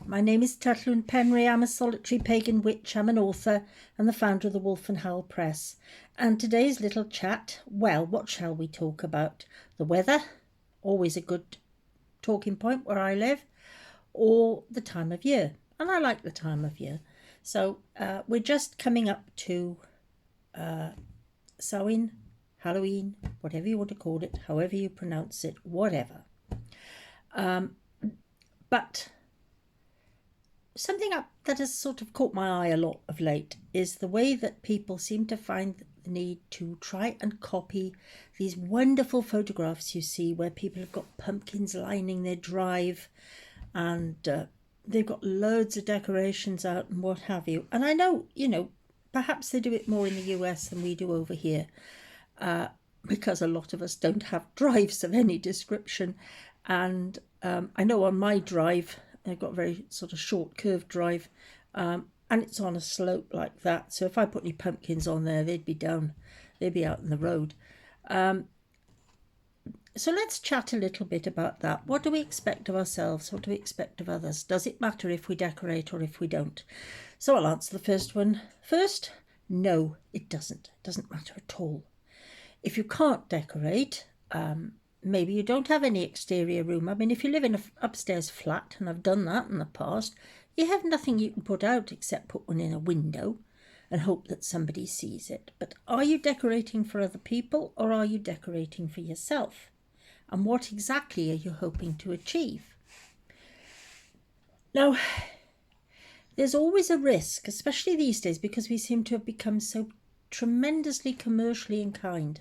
My name is Tylluan Penry. I'm a solitary pagan witch. I'm an author and the founder of the Wolf and Howl Press. And today's little chat, well, what shall we talk about? The weather, always a good talking point where I live, or the time of year. And I like the time of year. So we're just coming up to Samhain, Halloween, whatever you want to call it, however you pronounce it, whatever. But something that has sort of caught my eye a lot of late is the way that people seem to find the need to try and copy these wonderful photographs you see where people have got pumpkins lining their drive and they've got loads of decorations out and what have you. And I know, perhaps they do it more in the US than we do over here because a lot of us don't have drives of any description. And I know on my drive, I've got a very sort of short curved drive and it's on a slope like that. So if I put any pumpkins on there, they'd be out in the road. So let's chat a little bit about that. What do we expect of ourselves? What do we expect of others? Does it matter if we decorate or if we don't? So I'll answer the first one first. No, it doesn't. It doesn't matter at all. If you can't decorate, maybe you don't have any exterior room. I mean, if you live in an upstairs flat, and I've done that in the past, you have nothing you can put out except put one in a window and hope that somebody sees it. But are you decorating for other people or are you decorating for yourself? And what exactly are you hoping to achieve? Now, there's always a risk, especially these days, because we seem to have become so tremendously commercially inclined.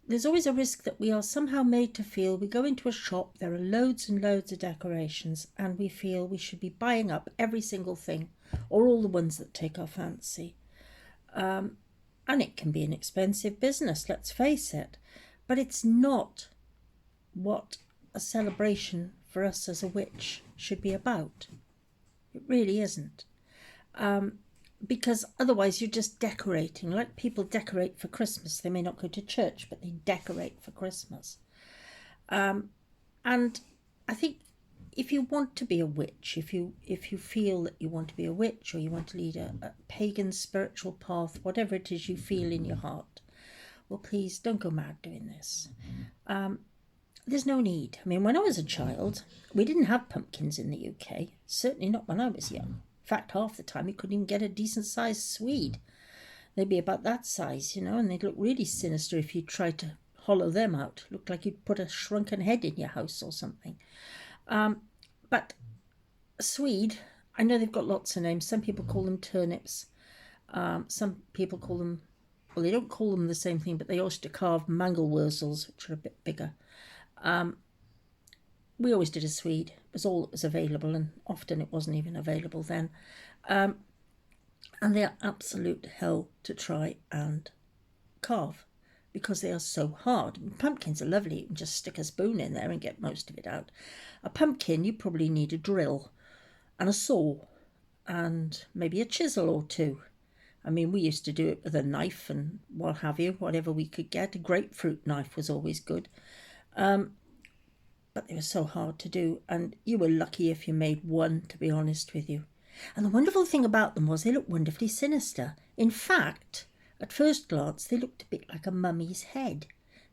There's always a risk that we are somehow made to feel we go into a shop, there are loads and loads of decorations, and we feel we should be buying up every single thing or all the ones that take our fancy. And it can be an expensive business, let's face it, but it's not what a celebration for us as a witch should be about. It really isn't. Because otherwise you're just decorating. Like people decorate for Christmas. They may not go to church, but they decorate for Christmas. And I think if you want to be a witch, if you feel that you want to be a witch or you want to lead a pagan spiritual path, whatever it is you feel in your heart, well, please don't go mad doing this. There's no need. I mean, when I was a child, we didn't have pumpkins in the UK. Certainly not when I was young. In fact, half the time you couldn't even get a decent-sized Swede. They'd be about that size, and they'd look really sinister if you tried to hollow them out. Looked like you'd put a shrunken head in your house or something. But a Swede, I know they've got lots of names. Some people call them turnips. Some people call them, well, they don't call them the same thing, but they used to carve mangelwurzels, which are a bit bigger. We always did a Swede. It was all that was available, and often it wasn't even available then. And they are absolute hell to try and carve because they are so hard. Pumpkins are lovely. You can just stick a spoon in there and get most of it out. A pumpkin, you probably need a drill and a saw and maybe a chisel or two. I mean, we used to do it with a knife and what have you, whatever we could get. A grapefruit knife was always good. But they were so hard to do, and you were lucky if you made one, to be honest with you. And the wonderful thing about them was they looked wonderfully sinister. In fact, at first glance, they looked a bit like a mummy's head.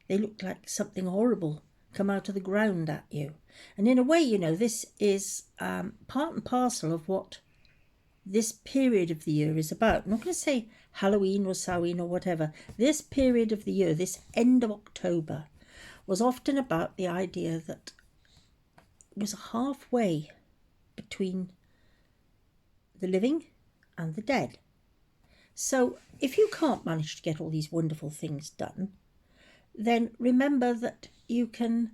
They looked like something horrible come out of the ground at you. And in a way, this is part and parcel of what this period of the year is about. I'm not going to say Halloween or Samhain or whatever. This period of the year, this end of October, was often about the idea that it was halfway between the living and the dead. So if you can't manage to get all these wonderful things done, then remember that you can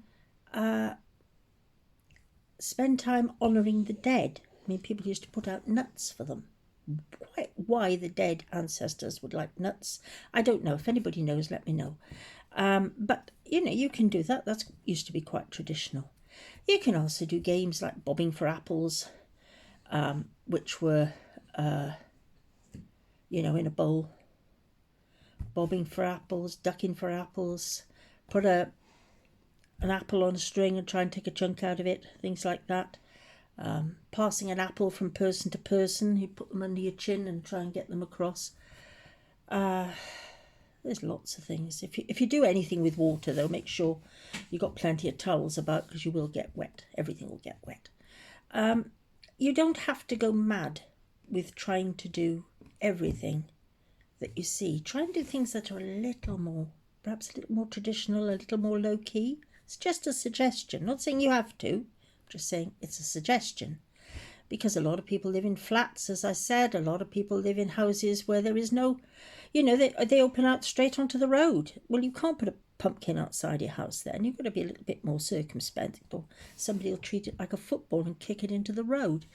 spend time honouring the dead. I mean, people used to put out nuts for them. Quite why the dead ancestors would like nuts, I don't know. If anybody knows, let me know. But, you can do that. That used to be quite traditional. You can also do games like bobbing for apples, which were, in a bowl. Bobbing for apples, ducking for apples, put an apple on a string and try and take a chunk out of it, things like that. Passing an apple from person to person, you put them under your chin and try and get them across. There's lots of things. If you do anything with water, though, make sure you've got plenty of towels about, because you will get wet. Everything will get wet. You don't have to go mad with trying to do everything that you see. Try and do things that are a little more, perhaps a little more traditional, a little more low-key. It's just a suggestion. Not saying you have to, just saying it's a suggestion. Because a lot of people live in flats, as I said. A lot of people live in houses where there is no, they open out straight onto the road. Well, you can't put a pumpkin outside your house then. You've got to be a little bit more circumspect, or somebody will treat it like a football and kick it into the road.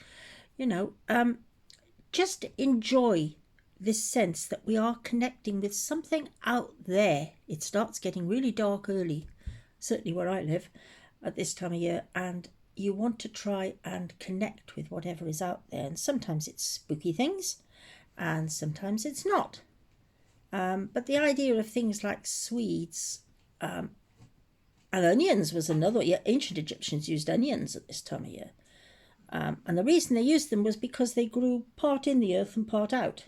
Just enjoy this sense that we are connecting with something out there. It starts getting really dark early, certainly where I live at this time of year, and you want to try and connect with whatever is out there. And sometimes it's spooky things, and sometimes it's not. But the idea of things like swedes and onions was another. Yeah, ancient Egyptians used onions at this time of year. And the reason they used them was because they grew part in the earth and part out.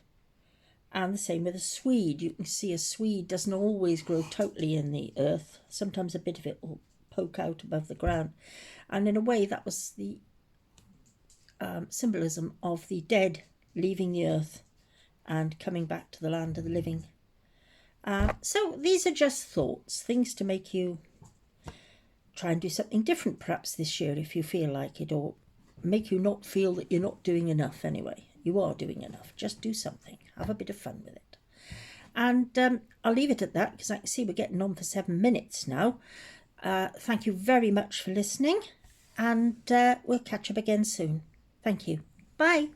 And the same with a swede. You can see a swede doesn't always grow totally in the earth. Sometimes a bit of it will poke out above the ground. And in a way, that was the symbolism of the dead leaving the earth and coming back to the land of the living. So these are just thoughts, things to make you try and do something different perhaps this year if you feel like it, or make you not feel that you're not doing enough anyway. You are doing enough. Just do something. Have a bit of fun with it. And I'll leave it at that, because I can see we're getting on for 7 minutes now. Thank you very much for listening, and we'll catch up again soon. Thank you. Bye.